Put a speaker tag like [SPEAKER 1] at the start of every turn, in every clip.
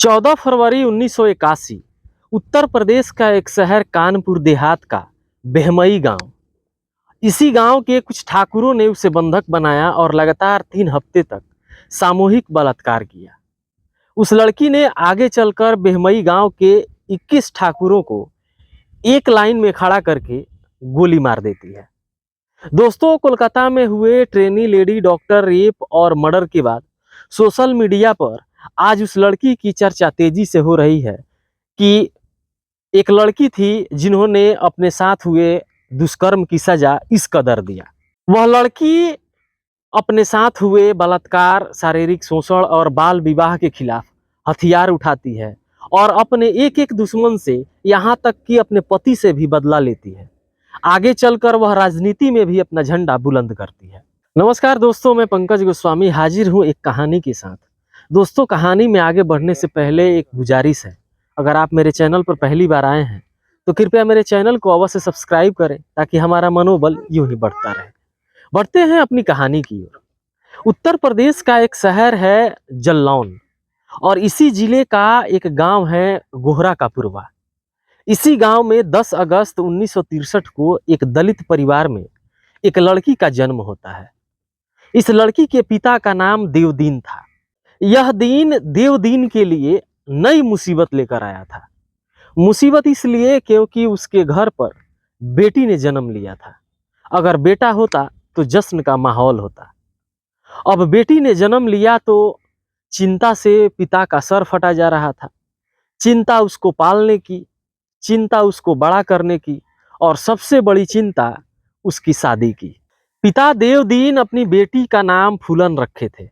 [SPEAKER 1] 14 फरवरी 1981 उत्तर प्रदेश का एक शहर कानपुर देहात का बेहमई गांव। इसी गांव के कुछ ठाकुरों ने उसे बंधक बनाया और लगातार 3 हफ्ते तक सामूहिक बलात्कार किया। उस लड़की ने आगे चलकर बेहमई गांव के 21 ठाकुरों को एक लाइन में खड़ा करके गोली मार देती है। दोस्तों, कोलकाता में हुए ट्रेनी लेडी डॉक्टर रेप और मर्डर के बाद सोशल मीडिया पर आज उस लड़की की चर्चा तेजी से हो रही है कि एक लड़की थी जिन्होंने अपने साथ हुए दुष्कर्म की सजा इस कदर दिया। वह लड़की अपने साथ हुए बलात्कार, शारीरिक शोषण और बाल विवाह के खिलाफ हथियार उठाती है और अपने एक एक दुश्मन से, यहाँ तक कि अपने पति से भी बदला लेती है। आगे चलकर वह राजनीति में भी अपना झंडा बुलंद करती है। नमस्कार दोस्तों, मैं पंकज गोस्वामी हाजिर हूँ एक कहानी के साथ। दोस्तों, कहानी में आगे बढ़ने से पहले एक गुजारिश है। अगर आप मेरे चैनल पर पहली बार आए हैं तो कृपया मेरे चैनल को अवश्य सब्सक्राइब करें ताकि हमारा मनोबल यूं ही बढ़ता रहे। बढ़ते हैं अपनी कहानी की ओर। उत्तर प्रदेश का एक शहर है जलौन और इसी जिले का एक गांव है गोहरा का पुरवा। इसी गांव में 10 अगस्त 1963 को एक दलित परिवार में एक लड़की का जन्म होता है। इस लड़की के पिता का नाम देवदीन था। यह दिन देवदीन के लिए नई मुसीबत लेकर आया था। मुसीबत इसलिए क्योंकि उसके घर पर बेटी ने जन्म लिया था। अगर बेटा होता तो जश्न का माहौल होता। अब बेटी ने जन्म लिया तो चिंता से पिता का सर फटा जा रहा था। चिंता उसको पालने की, चिंता उसको बड़ा करने की और सबसे बड़ी चिंता उसकी शादी की। पिता देवदीन अपनी बेटी का नाम फूलन रखे थे।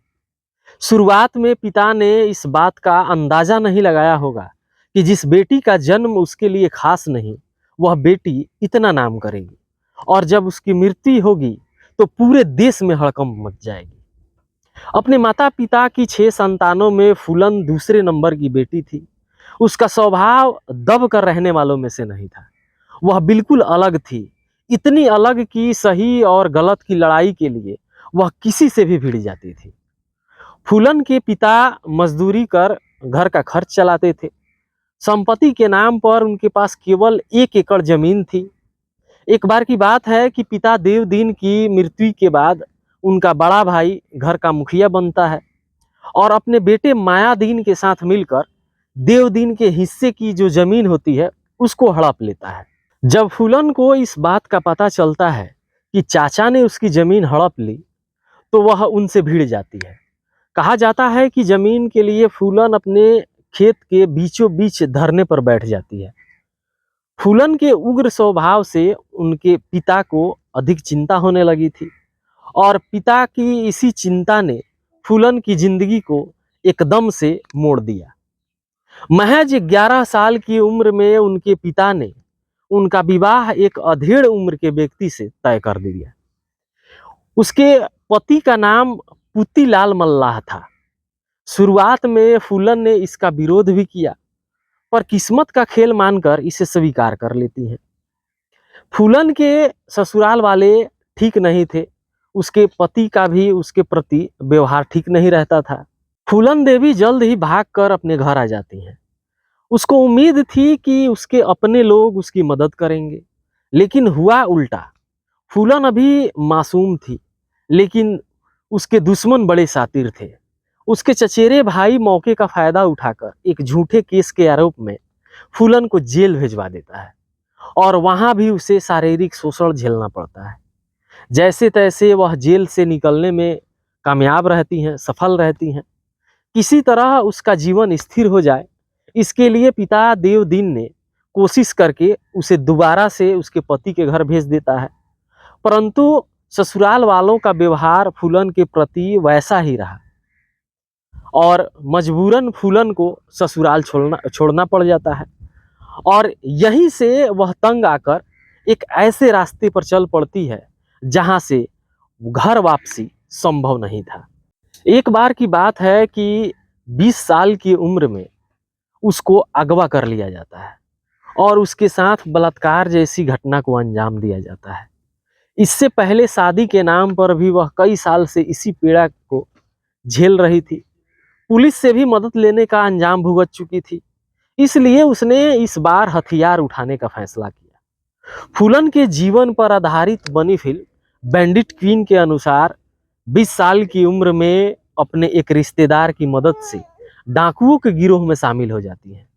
[SPEAKER 1] शुरुआत में पिता ने इस बात का अंदाजा नहीं लगाया होगा कि जिस बेटी का जन्म उसके लिए खास नहीं, वह बेटी इतना नाम करेगी और जब उसकी मृत्यु होगी तो पूरे देश में हड़कंप मच जाएगी। अपने माता पिता की 6 संतानों में फूलन दूसरे नंबर की बेटी थी। उसका स्वभाव दब कर रहने वालों में से नहीं था। वह बिल्कुल अलग थी, इतनी अलग कि सही और गलत की लड़ाई के लिए वह किसी से भी भिड़ जाती थी। फूलन के पिता मजदूरी कर घर का खर्च चलाते थे। संपत्ति के नाम पर उनके पास केवल 1 एकड़ जमीन थी। एक बार की बात है कि पिता देवदीन की मृत्यु के बाद उनका बड़ा भाई घर का मुखिया बनता है और अपने बेटे मायादीन के साथ मिलकर देवदीन के हिस्से की जो जमीन होती है उसको हड़प लेता है। जब फूलन को इस बात का पता चलता है कि चाचा ने उसकी जमीन हड़प ली तो वह उनसे भिड़ जाती है। कहा जाता है कि जमीन के लिए फूलन अपने खेत के बीचों बीच धरने पर बैठ जाती है। फूलन के उग्र स्वभाव से उनके पिता को अधिक चिंता होने लगी थी और पिता की इसी चिंता ने फूलन की जिंदगी को एकदम से मोड़ दिया। महज 11 साल की उम्र में उनके पिता ने उनका विवाह एक अधेड़ उम्र के व्यक्ति से तय कर दिया। उसके पति का नाम पुतीलाल मल्लाह था। शुरुआत में फूलन ने इसका विरोध भी किया पर किस्मत का खेल मानकर इसे स्वीकार कर लेती हैं। फूलन के ससुराल वाले ठीक नहीं थे। उसके पति का भी उसके प्रति व्यवहार ठीक नहीं रहता था। फूलन देवी जल्द ही भागकर अपने घर आ जाती हैं। उसको उम्मीद थी कि उसके अपने लोग उसकी मदद करेंगे, लेकिन हुआ उल्टा। फूलन अभी मासूम थी, लेकिन उसके दुश्मन बड़े शातिर थे। उसके चचेरे भाई मौके का फायदा उठाकर एक झूठे केस के आरोप में फूलन को जेल भेजवा देता है और वहां भी उसे शारीरिक शोषण झेलना पड़ता है। जैसे तैसे वह जेल से निकलने में कामयाब रहती हैं, सफल रहती हैं। किसी तरह उसका जीवन स्थिर हो जाए, इसके लिए पिता देवदीन ने कोशिश करके उसे दोबारा से उसके पति के घर भेज देता है, परंतु ससुराल वालों का व्यवहार फूलन के प्रति वैसा ही रहा और मजबूरन फूलन को ससुराल छोड़ना पड़ जाता है और यहीं से वह तंग आकर एक ऐसे रास्ते पर चल पड़ती है जहां से घर वापसी संभव नहीं था। एक बार की बात है कि 20 साल की उम्र में उसको अगवा कर लिया जाता है और उसके साथ बलात्कार जैसी घटना को अंजाम दिया जाता है। इससे पहले शादी के नाम पर भी वह कई साल से इसी पीड़ा को झेल रही थी, पुलिस से भी मदद लेने का अंजाम भुगत चुकी थी, इसलिए उसने इस बार हथियार उठाने का फैसला किया। फूलन के जीवन पर आधारित बनी फिल्म बैंडिट क्वीन के अनुसार 20 साल की उम्र में अपने एक रिश्तेदार की मदद से डाकुओं के गिरोह में शामिल हो जाती है।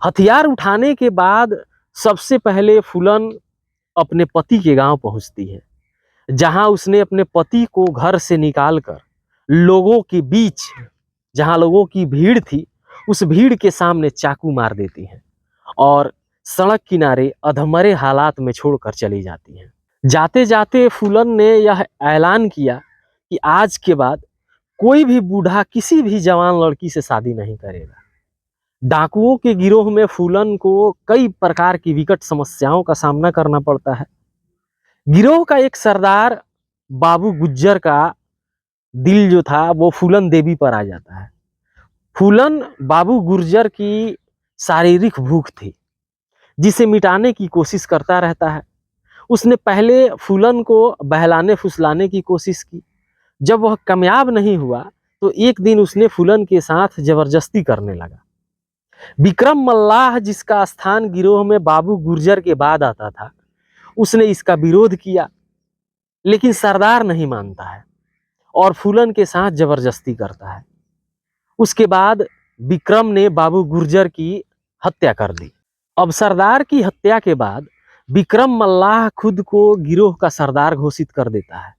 [SPEAKER 1] हथियार उठाने के बाद सबसे पहले फूलन अपने पति के गांव पहुंचती है, जहां उसने अपने पति को घर से निकालकर लोगों के बीच, जहां लोगों की भीड़ थी, उस भीड़ के सामने चाकू मार देती है और सड़क किनारे अधमरे हालात में छोड़कर चली जाती है। जाते जाते फूलन ने यह ऐलान किया कि आज के बाद कोई भी बूढ़ा किसी भी जवान लड़की से शादी नहीं करेगा। डाकुओं के गिरोह में फूलन को कई प्रकार की विकट समस्याओं का सामना करना पड़ता है। गिरोह का एक सरदार बाबू गुज्जर का दिल जो था वो फूलन देवी पर आ जाता है। फूलन बाबू गुर्जर की शारीरिक भूख थी, जिसे मिटाने की कोशिश करता रहता है। उसने पहले फूलन को बहलाने फुसलाने की कोशिश की। जब वह कामयाब नहीं हुआ तो एक दिन उसने फूलन के साथ जबरदस्ती करने लगा। विक्रम मल्लाह, जिसका स्थान गिरोह में बाबू गुर्जर के बाद आता था, उसने इसका विरोध किया, लेकिन सरदार नहीं मानता है और फूलन के साथ जबरदस्ती करता है। उसके बाद विक्रम ने बाबू गुर्जर की हत्या कर दी। अब सरदार की हत्या के बाद विक्रम मल्लाह खुद को गिरोह का सरदार घोषित कर देता है।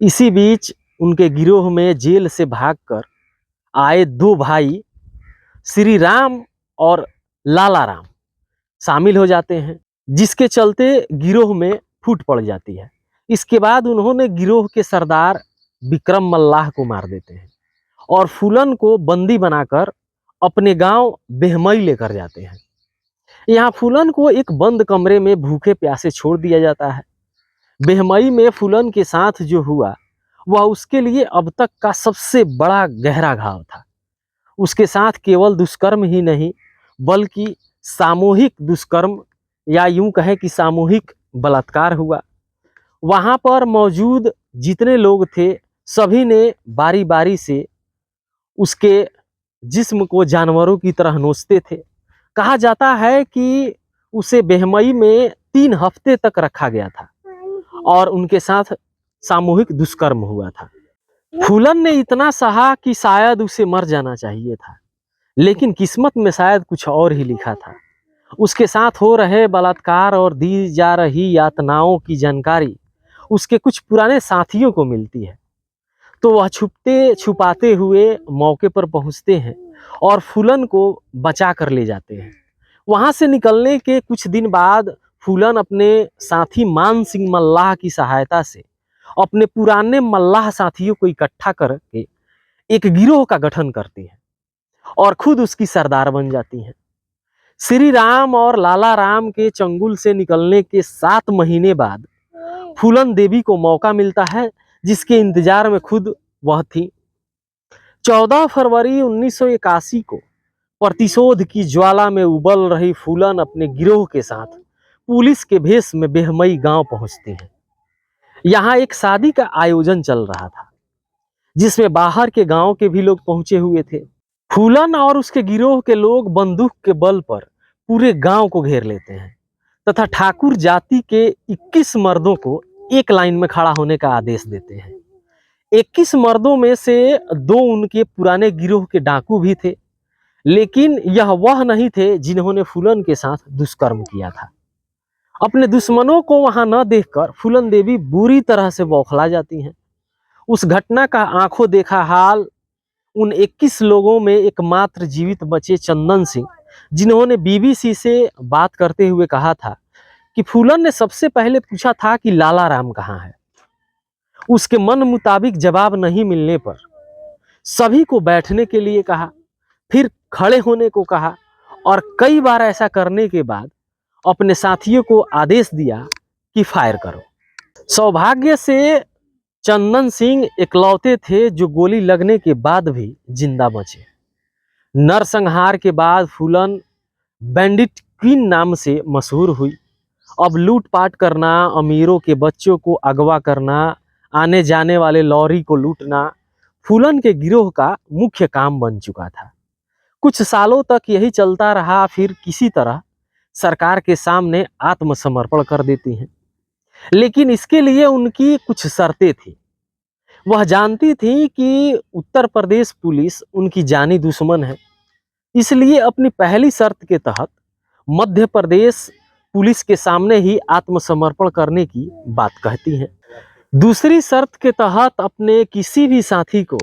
[SPEAKER 1] इसी बीच उनके गिरोह में जेल से भागकर आए दो भाई श्री राम और लाला राम शामिल हो जाते हैं, जिसके चलते गिरोह में फूट पड़ जाती है। इसके बाद उन्होंने गिरोह के सरदार विक्रम मल्लाह को मार देते हैं और फूलन को बंदी बनाकर अपने गांव बेहमई लेकर जाते हैं। यहाँ फूलन को एक बंद कमरे में भूखे प्यासे छोड़ दिया जाता है। बेहमई में फूलन के साथ जो हुआ वह उसके लिए अब तक का सबसे बड़ा गहरा घाव था। उसके साथ केवल दुष्कर्म ही नहीं, बल्कि सामूहिक दुष्कर्म या यूं कहें कि सामूहिक बलात्कार हुआ। वहां पर मौजूद जितने लोग थे सभी ने बारी बारी से उसके जिस्म को जानवरों की तरह नोचते थे। कहा जाता है कि उसे बेहमई में 3 हफ्ते तक रखा गया था और उनके साथ सामूहिक दुष्कर्म हुआ था। फूलन ने इतना सहा कि शायद उसे मर जाना चाहिए था, लेकिन किस्मत में शायद कुछ और ही लिखा था। उसके साथ हो रहे बलात्कार और दी जा रही यातनाओं की जानकारी उसके कुछ पुराने साथियों को मिलती है, तो वह छुपते छुपाते हुए मौके पर पहुंचते हैं और फूलन को बचा कर ले जाते हैं। वहां से निकलने के कुछ दिन बाद फूलन अपने साथी मान सिंह मल्लाह की सहायता से अपने पुराने मल्लाह साथियों को इकट्ठा करके एक गिरोह का गठन करती है और खुद उसकी सरदार बन जाती हैं। श्री राम और लाला राम के चंगुल से निकलने के 7 महीने बाद फूलन देवी को मौका मिलता है, जिसके इंतजार में खुद वह थी। 14 फरवरी 1981 को प्रतिशोध की ज्वाला में उबल रही फूलन अपने गिरोह के साथ पुलिस के भेष में बेहमई गांव पहुंचते हैं। यहाँ एक शादी का आयोजन चल रहा था, जिसमें बाहर के गांव के भी लोग पहुंचे हुए थे। फूलन और उसके गिरोह के लोग बंदूक के बल पर पूरे गांव को घेर लेते हैं तथा ठाकुर जाति के 21 मर्दों को एक लाइन में खड़ा होने का आदेश देते हैं। 21 मर्दों में से 2 उनके पुराने गिरोह के डाकू भी थे, लेकिन यह वह नहीं थे जिन्होंने फूलन के साथ दुष्कर्म किया था। अपने दुश्मनों को वहां न देखकर फूलन देवी बुरी तरह से बौखला जाती हैं। उस घटना का आंखों देखा हाल उन 21 लोगों में एकमात्र जीवित बचे चंदन सिंह, जिन्होंने बीबीसी से बात करते हुए कहा था कि फूलन ने सबसे पहले पूछा था कि लाला राम कहाँ है। उसके मन मुताबिक जवाब नहीं मिलने पर सभी को बैठने के लिए कहा, फिर खड़े होने को कहा और कई बार ऐसा करने के बाद अपने साथियों को आदेश दिया कि फायर करो। सौभाग्य से चंदन सिंह इकलौते थे जो गोली लगने के बाद भी जिंदा बचे। नरसंहार के बाद फूलन बैंडिट क्वीन नाम से मशहूर हुई। अब लूटपाट करना, अमीरों के बच्चों को अगवा करना, आने जाने वाले लॉरी को लूटना, फूलन के गिरोह का मुख्य काम बन चुका था। कुछ सालों तक यही चलता रहा, फिर किसी तरह सरकार के सामने आत्मसमर्पण कर देती हैं। लेकिन इसके लिए उनकी कुछ शर्तें थी। वह जानती थी कि उत्तर प्रदेश पुलिस उनकी जानी दुश्मन है, इसलिए अपनी पहली शर्त के तहत मध्य प्रदेश पुलिस के सामने ही आत्मसमर्पण करने की बात कहती हैं। दूसरी शर्त के तहत अपने किसी भी साथी को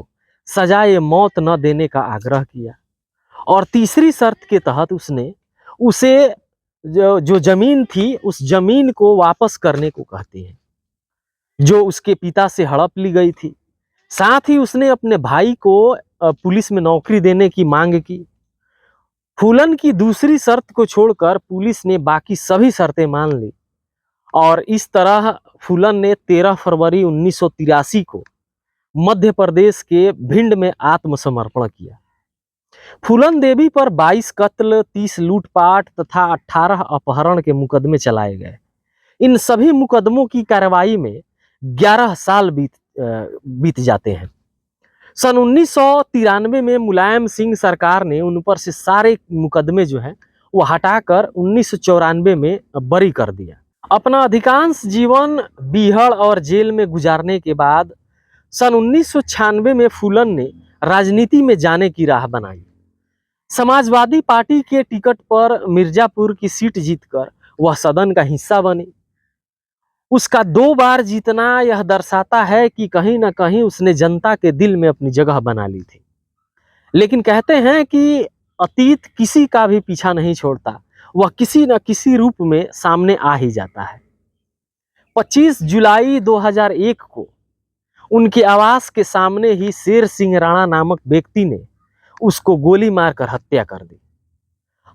[SPEAKER 1] सजाए मौत न देने का आग्रह किया, और तीसरी शर्त के तहत उसने उसे जो जमीन थी उस जमीन को वापस करने को कहती है जो उसके पिता से हड़प ली गई थी। साथ ही उसने अपने भाई को पुलिस में नौकरी देने की मांग की। फूलन की दूसरी शर्त को छोड़कर पुलिस ने बाकी सभी शर्तें मान ली, और इस तरह फूलन ने 13 फरवरी 1983 को मध्य प्रदेश के भिंड में आत्मसमर्पण किया। फूलन देवी पर 22 कत्ल, 30 लूटपाट तथा 18 अपहरण के मुकदमे चलाए गए। इन सभी मुकदमों की कार्रवाई में 11 साल बीत जाते हैं। सन 1993 में मुलायम सिंह सरकार ने उन पर से सारे मुकदमे जो हैं वो हटाकर 1994 में बरी कर दिया। अपना अधिकांश जीवन बीहड़ और जेल में गुजारने के बाद सन 1996 में फूलन ने राजनीति में जाने की राह बनाई। समाजवादी पार्टी के टिकट पर मिर्जापुर की सीट जीतकर वह सदन का हिस्सा बनी। उसका 2 बार जीतना यह दर्शाता है कि कहीं ना कहीं उसने जनता के दिल में अपनी जगह बना ली थी। लेकिन कहते हैं कि अतीत किसी का भी पीछा नहीं छोड़ता, वह किसी न किसी रूप में सामने आ ही जाता है। 25 जुलाई 2001 को उनके आवास के सामने ही शेर सिंह राणा नामक व्यक्ति ने उसको गोली मारकर हत्या कर दी।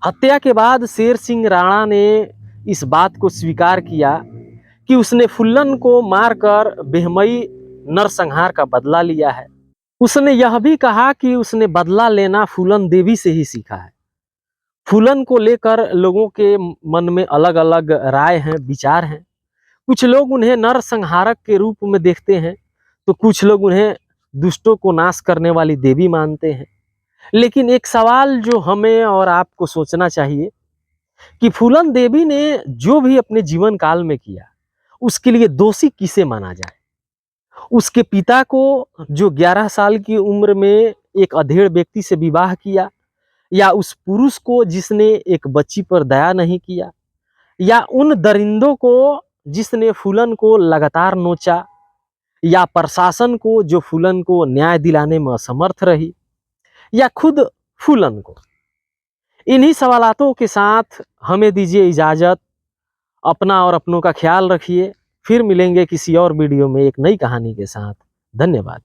[SPEAKER 1] हत्या के बाद शेर सिंह राणा ने इस बात को स्वीकार किया कि उसने फूलन को मारकर बेहमई नरसंहार का बदला लिया है। उसने यह भी कहा कि उसने बदला लेना फूलन देवी से ही सीखा है। फूलन को लेकर लोगों के मन में अलग अलग राय हैं, विचार हैं। कुछ लोग उन्हें नरसंहारक के रूप में देखते हैं, तो कुछ लोग उन्हें दुष्टों को नाश करने वाली देवी मानते हैं। लेकिन एक सवाल जो हमें और आपको सोचना चाहिए कि फूलन देवी ने जो भी अपने जीवन काल में किया, उसके लिए दोषी किसे माना जाए? उसके पिता को, जो 11 साल की उम्र में एक अधेड़ व्यक्ति से विवाह किया, या उस पुरुष को जिसने एक बच्ची पर दया नहीं किया, या उन दरिंदों को जिसने फूलन को लगातार नोचा, या प्रशासन को जो फूलन को न्याय दिलाने में असमर्थ रही, या खुद फूलन को? इन्हीं सवालातों के साथ हमें दीजिए इजाजत। अपना और अपनों का ख्याल रखिए। फिर मिलेंगे किसी और वीडियो में एक नई कहानी के साथ। धन्यवाद।